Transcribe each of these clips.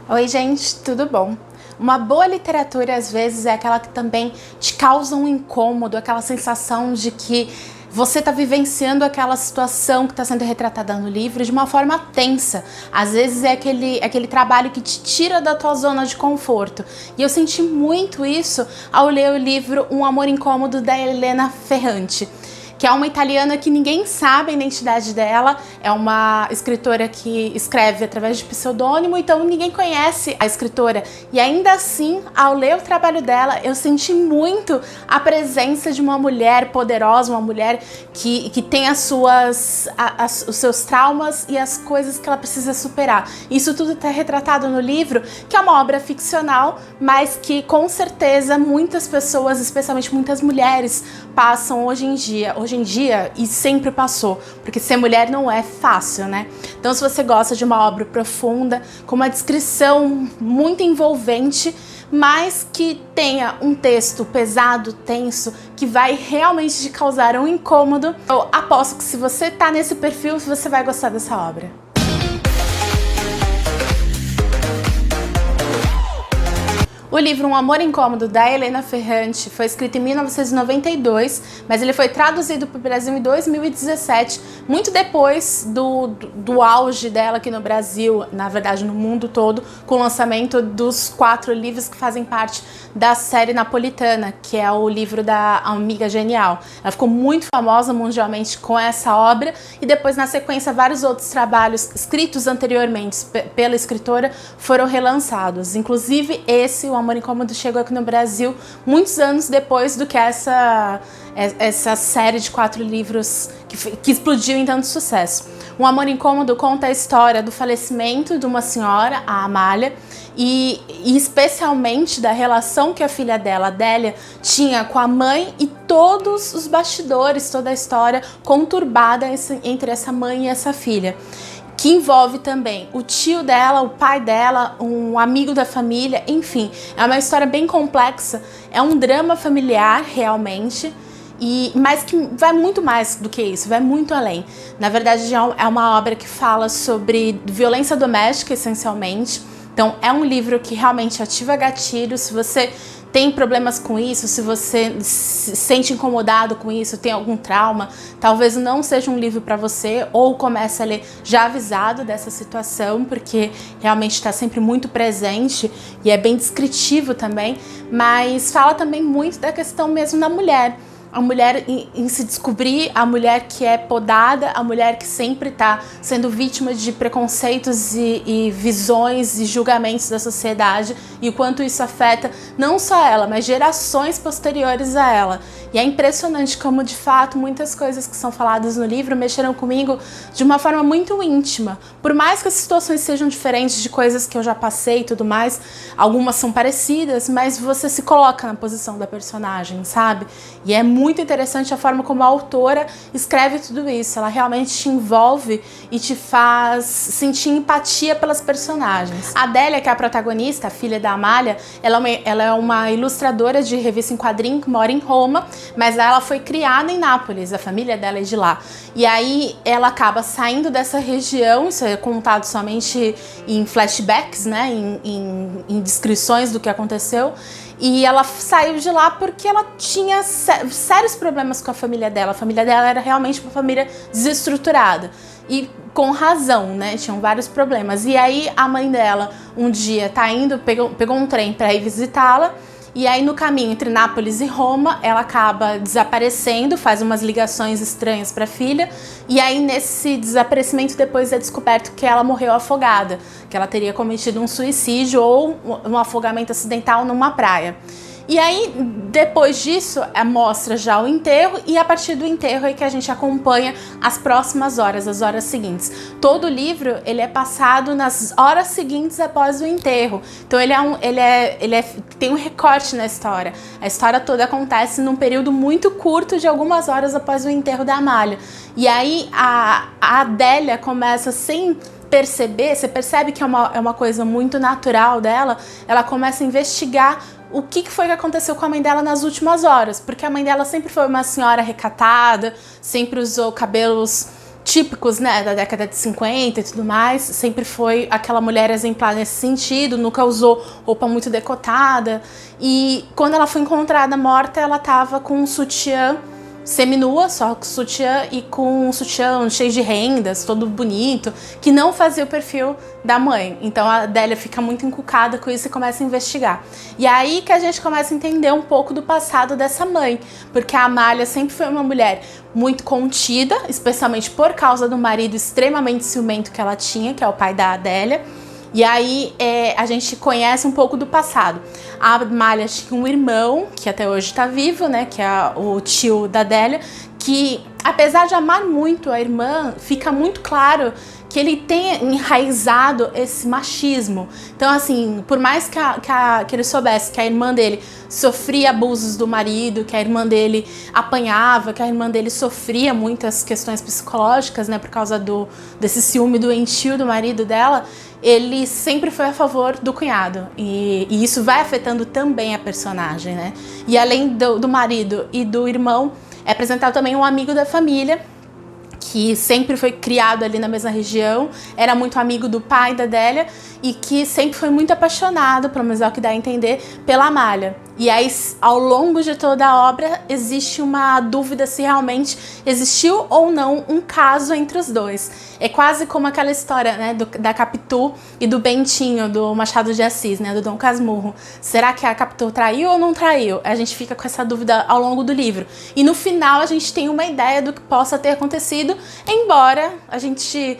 Oi, gente, tudo bom? Uma boa literatura, às vezes, é aquela que também te causa um incômodo, aquela sensação de que você está vivenciando aquela situação que está sendo retratada no livro de uma forma tensa. Às vezes é aquele trabalho que te tira da tua zona de conforto. E eu senti muito isso ao ler o livro Um Amor Incômodo, da Elena Ferrante, que é uma italiana que ninguém sabe a identidade dela, é uma escritora que escreve através de pseudônimo, então ninguém conhece a escritora. E ainda assim, ao ler o trabalho dela, eu senti muito a presença de uma mulher poderosa, uma mulher que tem os seus traumas e as coisas que ela precisa superar. Isso tudo está retratado no livro, que é uma obra ficcional, mas que com certeza muitas pessoas, especialmente muitas mulheres, passam hoje em dia e sempre passou, porque ser mulher não é fácil, né? Então, se você gosta de uma obra profunda, com uma descrição muito envolvente, mas que tenha um texto pesado, tenso, que vai realmente te causar um incômodo, eu aposto que se você tá nesse perfil, você vai gostar dessa obra. O livro Um Amor Incômodo, da Elena Ferrante, foi escrito em 1992, mas ele foi traduzido para o Brasil em 2017, muito depois do auge dela aqui no Brasil, na verdade no mundo todo, com o lançamento dos 4 livros que fazem parte da série napolitana, que é o livro da Amiga Genial. Ela ficou muito famosa mundialmente com essa obra e depois, na sequência, vários outros trabalhos escritos anteriormente pela escritora foram relançados, inclusive esse, O Amor Incômodo, chegou aqui no Brasil muitos anos depois do que essa série de 4 livros que explodiu em tanto sucesso. Um Amor Incômodo conta a história do falecimento de uma senhora, a Amália, e especialmente da relação que a filha dela, Adélia, tinha com a mãe e todos os bastidores, toda a história conturbada entre essa mãe e essa filha, que envolve também o tio dela, o pai dela, um amigo da família, enfim. É uma história bem complexa, é um drama familiar realmente, mas que vai muito mais do que isso, vai muito além. Na verdade, é uma obra que fala sobre violência doméstica, essencialmente. Então, é um livro que realmente ativa gatilhos. Se você tem problemas com isso, se você se sente incomodado com isso, tem algum trauma, talvez não seja um livro para você, ou comece a ler já avisado dessa situação, porque realmente está sempre muito presente e é bem descritivo também, mas fala também muito da questão mesmo da mulher. A mulher em se descobrir, a mulher que é podada, a mulher que sempre está sendo vítima de preconceitos e visões e julgamentos da sociedade, e o quanto isso afeta não só ela, mas gerações posteriores a ela. E é impressionante como, de fato, muitas coisas que são faladas no livro mexeram comigo de uma forma muito íntima. Por mais que as situações sejam diferentes de coisas que eu já passei e tudo mais, algumas são parecidas, mas você se coloca na posição da personagem, sabe? E é muito interessante a forma como a autora escreve tudo isso. Ela realmente te envolve e te faz sentir empatia pelas personagens. A Adélia, que é a protagonista, a filha da Amália, ela é uma ilustradora de revista em quadrinho que mora em Roma, mas ela foi criada em Nápoles, a família dela é de lá. E aí ela acaba saindo dessa região, isso é contado somente em flashbacks, né, em descrições do que aconteceu. E ela saiu de lá porque ela tinha sérios problemas com a família dela. A família dela era realmente uma família desestruturada. E com razão, né? Tinham vários problemas. E aí a mãe dela, um dia, tá indo, pegou um trem para ir visitá-la. E aí no caminho entre Nápoles e Roma, ela acaba desaparecendo, faz umas ligações estranhas para a filha. E aí nesse desaparecimento depois é descoberto que ela morreu afogada, que ela teria cometido um suicídio ou um afogamento acidental numa praia. E aí, depois disso, mostra já o enterro, e a partir do enterro é que a gente acompanha as próximas horas, as horas seguintes. Todo o livro, ele é passado nas horas seguintes após o enterro. Então tem um recorte na história. A história toda acontece num período muito curto de algumas horas após o enterro da Amália. E aí a Adélia começa sem perceber, você percebe que é uma coisa muito natural dela, ela começa a investigar o que foi que aconteceu com a mãe dela nas últimas horas, porque a mãe dela sempre foi uma senhora recatada, sempre usou cabelos típicos, né, da década de 50 e tudo mais. Sempre foi aquela mulher exemplar nesse sentido, nunca usou roupa muito decotada. E quando ela foi encontrada morta, ela tava com um sutiã seminua, só com sutiã, e com um sutiã cheio de rendas, todo bonito, que não fazia o perfil da mãe. Então a Adélia fica muito encucada com isso e começa a investigar. E aí que a gente começa a entender um pouco do passado dessa mãe, porque a Amália sempre foi uma mulher muito contida, especialmente por causa do marido extremamente ciumento que ela tinha, que é o pai da Adélia. E aí a gente conhece um pouco do passado. A Amália tinha um irmão, que até hoje está vivo, né, que é o tio da Adélia, que apesar de amar muito a irmã, fica muito claro que ele tem enraizado esse machismo. Então, assim, por mais que ele soubesse que a irmã dele sofria abusos do marido, que a irmã dele apanhava, que a irmã dele sofria muitas questões psicológicas, né, por causa desse ciúme doentio do marido dela, ele sempre foi a favor do cunhado. E isso vai afetando também a personagem, né? E além do marido e do irmão, é apresentado também um amigo da família, que sempre foi criado ali na mesma região, era muito amigo do pai da Adélia e que sempre foi muito apaixonado, pelo menos é o que dá a entender, pela Amália. E aí, ao longo de toda a obra, existe uma dúvida se realmente existiu ou não um caso entre os dois. É quase como aquela história, né, da Capitu e do Bentinho, do Machado de Assis, né, do Dom Casmurro. Será que a Capitu traiu ou não traiu? A gente fica com essa dúvida ao longo do livro. E no final a gente tem uma ideia do que possa ter acontecido, embora a gente,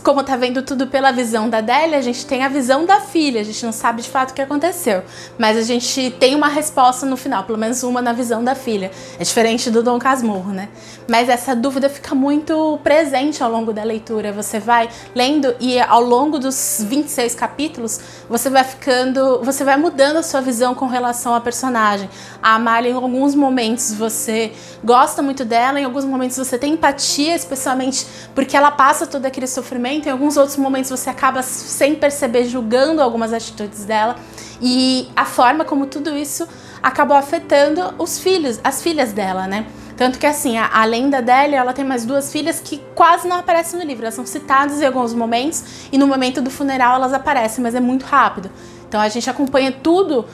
como tá vendo tudo pela visão da Adélia, a gente tem a visão da filha, a gente não sabe de fato o que aconteceu. Mas a gente tem uma resposta no final, pelo menos uma na visão da filha. É diferente do Dom Casmurro, né? Mas essa dúvida fica muito presente ao longo da leitura. Você vai lendo e ao longo dos 26 capítulos, você vai mudando a sua visão com relação à personagem. A Amália, em alguns momentos você gosta muito dela, em alguns momentos você tem empatia, especialmente porque ela passa todo aquele sofrimento, em alguns outros momentos você acaba sem perceber julgando algumas atitudes dela. E a forma como tudo isso acabou afetando as filhas dela, né? Tanto que, assim, além da Adélia, ela tem mais duas filhas que quase não aparecem no livro. Elas são citadas em alguns momentos e no momento do funeral elas aparecem, mas é muito rápido. Então a gente acompanha tudo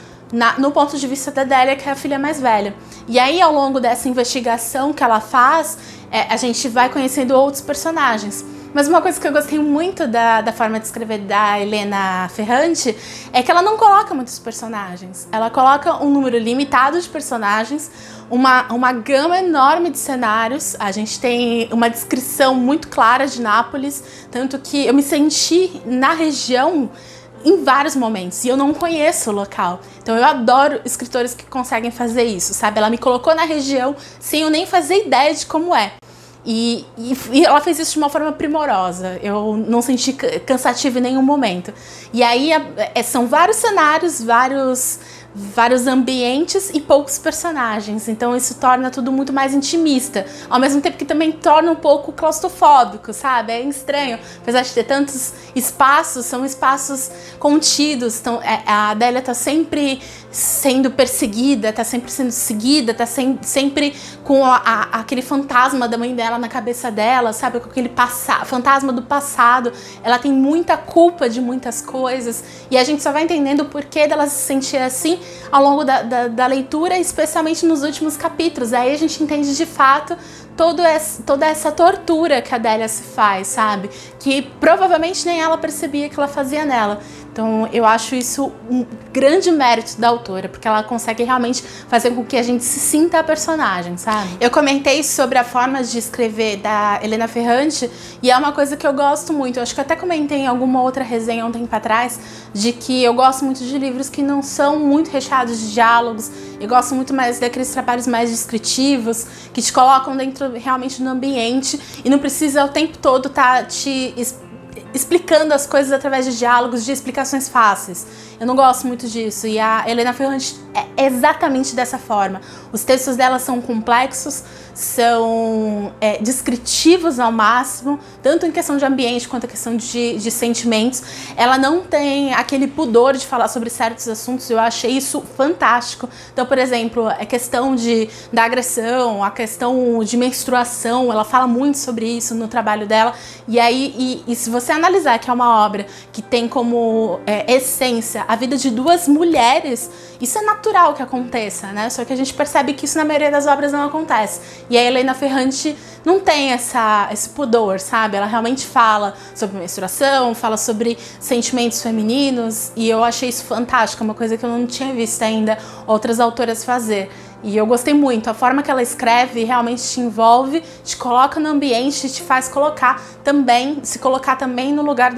no ponto de vista da Adélia, que é a filha mais velha. E aí, ao longo dessa investigação que ela faz, a gente vai conhecendo outros personagens. Mas uma coisa que eu gostei muito da forma de escrever da Helena Ferrante é que ela não coloca muitos personagens. Ela coloca um número limitado de personagens, uma gama enorme de cenários. A gente tem uma descrição muito clara de Nápoles, tanto que eu me senti na região em vários momentos, e eu não conheço o local. Então eu adoro escritores que conseguem fazer isso, sabe? Ela me colocou na região sem eu nem fazer ideia de como é. E ela fez isso de uma forma primorosa. Eu não senti cansativo em nenhum momento. E aí são vários cenários, vários ambientes e poucos personagens. Então isso torna tudo muito mais intimista. Ao mesmo tempo que também torna um pouco claustrofóbico, sabe? É estranho. Apesar de ter tantos espaços, são espaços contidos. Então a Adélia tá sempre sendo perseguida, tá sempre sendo seguida, tá sempre com aquele fantasma da mãe dela na cabeça dela, sabe? Com aquele fantasma do passado. Ela tem muita culpa de muitas coisas e a gente só vai entendendo o porquê dela se sentir assim ao longo da leitura, especialmente nos últimos capítulos. Aí a gente entende de fato toda essa tortura que a Adélia se faz, sabe? Que provavelmente nem ela percebia que ela fazia nela. Então eu acho isso um grande mérito da autora, porque ela consegue realmente fazer com que a gente se sinta a personagem, sabe? Eu comentei sobre a forma de escrever da Helena Ferrante e é uma coisa que eu gosto muito. Eu acho que eu até comentei em alguma outra resenha um tempo atrás, de que eu gosto muito de livros que não são muito recheados de diálogos. Eu gosto muito mais daqueles trabalhos mais descritivos, que te colocam dentro realmente do ambiente e não precisa o tempo todo estar te explicando as coisas através de diálogos, de explicações fáceis. Eu não gosto muito disso, e a Helena Ferrante é exatamente dessa forma. Os textos dela são complexos, são descritivos ao máximo, tanto em questão de ambiente quanto em questão de sentimentos. Ela não tem aquele pudor de falar sobre certos assuntos, eu achei isso fantástico. Então, por exemplo, a questão da agressão, a questão de menstruação, ela fala muito sobre isso no trabalho dela. E aí, se você analisar que é uma obra que tem como essência a vida de duas mulheres, isso é natural que aconteça, né? Só que a gente percebe que isso na maioria das obras não acontece. E a Helena Ferrante não tem esse pudor, sabe? Ela realmente fala sobre menstruação, fala sobre sentimentos femininos, e eu achei isso fantástico, uma coisa que eu não tinha visto ainda outras autoras fazer. E eu gostei muito, a forma que ela escreve realmente te envolve, te coloca no ambiente, te faz se colocar também no lugar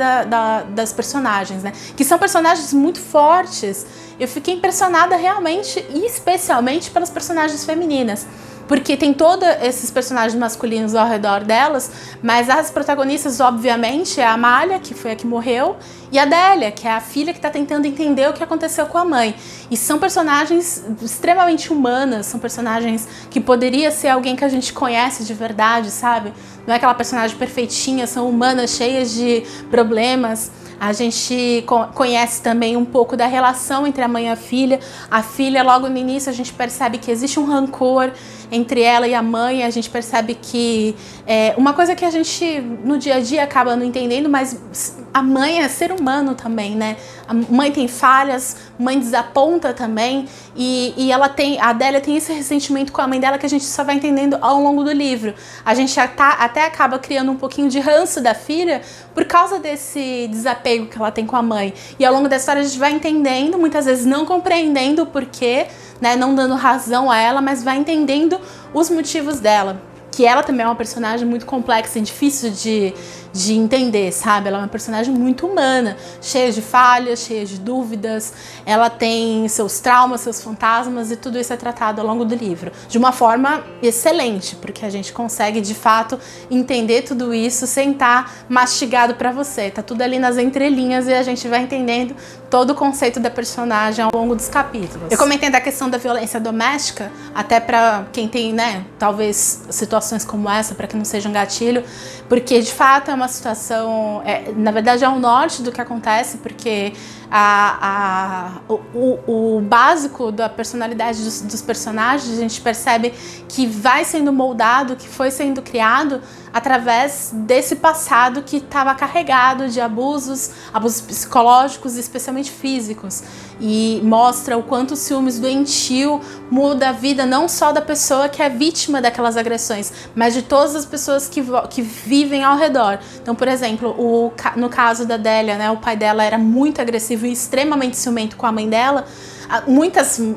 das personagens, né? Que são personagens muito fortes. Eu fiquei impressionada realmente e especialmente pelas personagens femininas. Porque tem todos esses personagens masculinos ao redor delas, mas as protagonistas, obviamente, é a Amália, que foi a que morreu, e a Adélia, que é a filha que está tentando entender o que aconteceu com a mãe. E são personagens extremamente humanas, são personagens que poderia ser alguém que a gente conhece de verdade, sabe? Não é aquela personagem perfeitinha, são humanas, cheias de problemas. A gente conhece também um pouco da relação entre a mãe e a filha. A filha, logo no início, a gente percebe que existe um rancor entre ela e a mãe. A gente percebe que uma coisa que a gente no dia a dia acaba não entendendo, mas a mãe é ser humano também, né? A mãe tem falhas, a mãe desaponta também, e a Adélia tem esse ressentimento com a mãe dela que a gente só vai entendendo ao longo do livro. A gente até acaba criando um pouquinho de ranço da filha por causa desse desapego que ela tem com a mãe. E ao longo da história a gente vai entendendo, muitas vezes não compreendendo o porquê, né, não dando razão a ela, mas vai entendendo os motivos dela. Que ela também é uma personagem muito complexa e difícil de entender, sabe? Ela é uma personagem muito humana, cheia de falhas, cheia de dúvidas. Ela tem seus traumas, seus fantasmas, e tudo isso é tratado ao longo do livro. De uma forma excelente, porque a gente consegue, de fato, entender tudo isso sem estar mastigado pra você. Tá tudo ali nas entrelinhas e a gente vai entendendo todo o conceito da personagem ao longo dos capítulos. Eu comentei da questão da violência doméstica, até pra quem tem, né, talvez situações como essa, para que não seja um gatilho, porque de fato é uma situação, na verdade é o norte do que acontece, porque o básico da personalidade dos personagens, a gente percebe que vai sendo moldado, que foi sendo criado através desse passado que estava carregado de abusos psicológicos, especialmente físicos, e mostra o quanto o ciúmes doentio muda a vida não só da pessoa que é vítima daquelas agressões, mas de todas as pessoas que vivem ao redor. Então, por exemplo, no caso da Adélia, né, o pai dela era muito agressivo e extremamente ciumento com a mãe dela,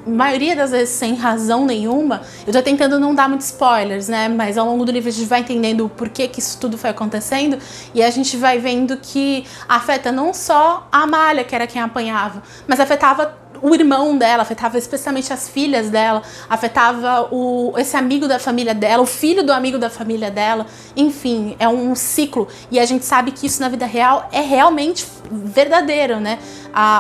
maioria das vezes sem razão nenhuma. Eu tô tentando não dar muitos spoilers, né, mas ao longo do livro a gente vai entendendo o porquê que isso tudo foi acontecendo, e a gente vai vendo que afeta não só a Amália, que era quem apanhava, mas afetava o irmão dela, afetava especialmente as filhas dela, afetava esse amigo da família dela, o filho do amigo da família dela. Enfim, é um ciclo, e a gente sabe que isso na vida real é realmente verdadeiro, né?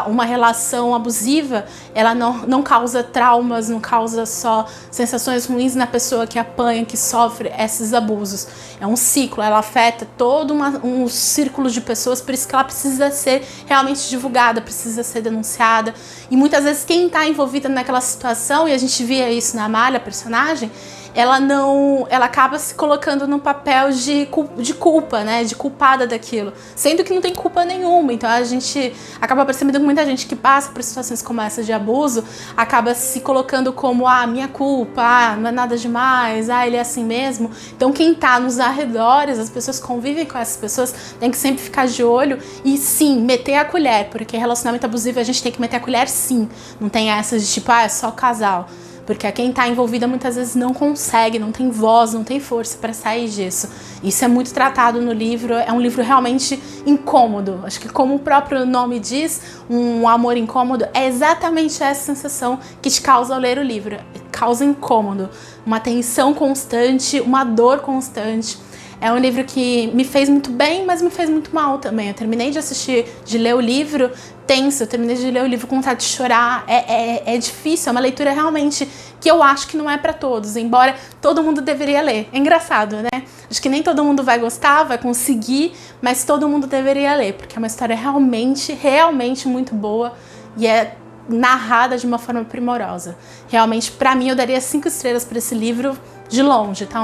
Uma relação abusiva, ela não causa traumas, não causa só sensações ruins na pessoa que apanha, que sofre esses abusos. É um ciclo, ela afeta todo um círculo de pessoas, por isso que ela precisa ser realmente divulgada, precisa ser denunciada. E muitas vezes quem está envolvida naquela situação, e a gente via isso na Amália, a personagem, ela acaba se colocando num papel de culpa, né, de culpada daquilo, sendo que não tem culpa nenhuma. Então a gente acaba percebendo que muita gente que passa por situações como essa de abuso acaba se colocando como, minha culpa, não é nada demais, ele é assim mesmo. Então quem tá nos arredores, as pessoas que convivem com essas pessoas, tem que sempre ficar de olho e sim, meter a colher, porque relacionamento abusivo a gente tem que meter a colher sim, não tem essa de tipo, é só casal. Porque quem está envolvida muitas vezes não consegue, não tem voz, não tem força para sair disso. Isso é muito tratado no livro, é um livro realmente incômodo. Acho que, como o próprio nome diz, um amor incômodo, é exatamente essa sensação que te causa ao ler o livro. Causa incômodo, uma tensão constante, uma dor constante. É um livro que me fez muito bem, mas me fez muito mal também. Eu terminei de ler o livro tenso, eu terminei de ler o livro com vontade de chorar. É difícil, é uma leitura realmente que eu acho que não é pra todos, embora todo mundo deveria ler. É engraçado, né? Acho que nem todo mundo vai gostar, vai conseguir, mas todo mundo deveria ler, porque é uma história realmente muito boa e é narrada de uma forma primorosa. Realmente, pra mim, eu daria 5 estrelas pra esse livro de longe, tá?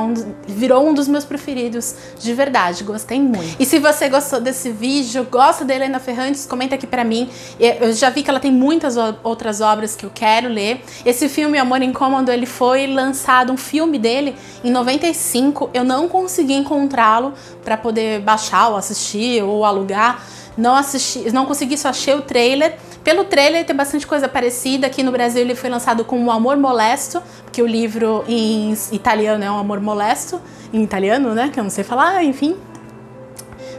Virou um dos meus preferidos de verdade, gostei muito. E se você gostou desse vídeo, gosta da Helena Ferrantes, comenta aqui pra mim. Eu já vi que ela tem muitas outras obras que eu quero ler. Esse filme, Amor Incômodo, ele foi lançado, um filme dele, em 95. Eu não consegui encontrá-lo pra poder baixar ou assistir ou alugar. Não consegui, só achei o trailer. Pelo trailer tem bastante coisa parecida. Aqui no Brasil ele foi lançado como O Amor Molesto, porque o livro em italiano é Um Amor Molesto, em italiano, né, que eu não sei falar, enfim.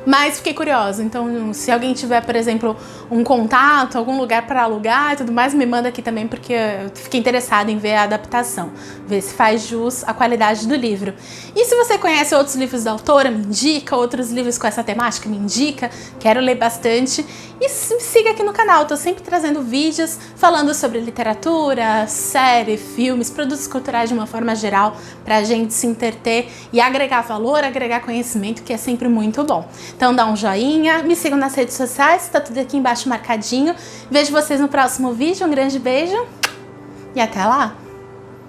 Mas fiquei curiosa, então se alguém tiver, por exemplo, um contato, algum lugar para alugar e tudo mais, me manda aqui também, porque eu fiquei interessada em ver a adaptação, ver se faz jus à qualidade do livro. E se você conhece outros livros da autora, me indica, outros livros com essa temática, me indica, quero ler bastante. E me siga aqui no canal, tô sempre trazendo vídeos falando sobre literatura, série, filmes, produtos culturais de uma forma geral, pra gente se entreter e agregar valor, agregar conhecimento, que é sempre muito bom. Então dá um joinha, me sigam nas redes sociais, tá tudo aqui embaixo marcadinho. Vejo vocês no próximo vídeo, um grande beijo e até lá!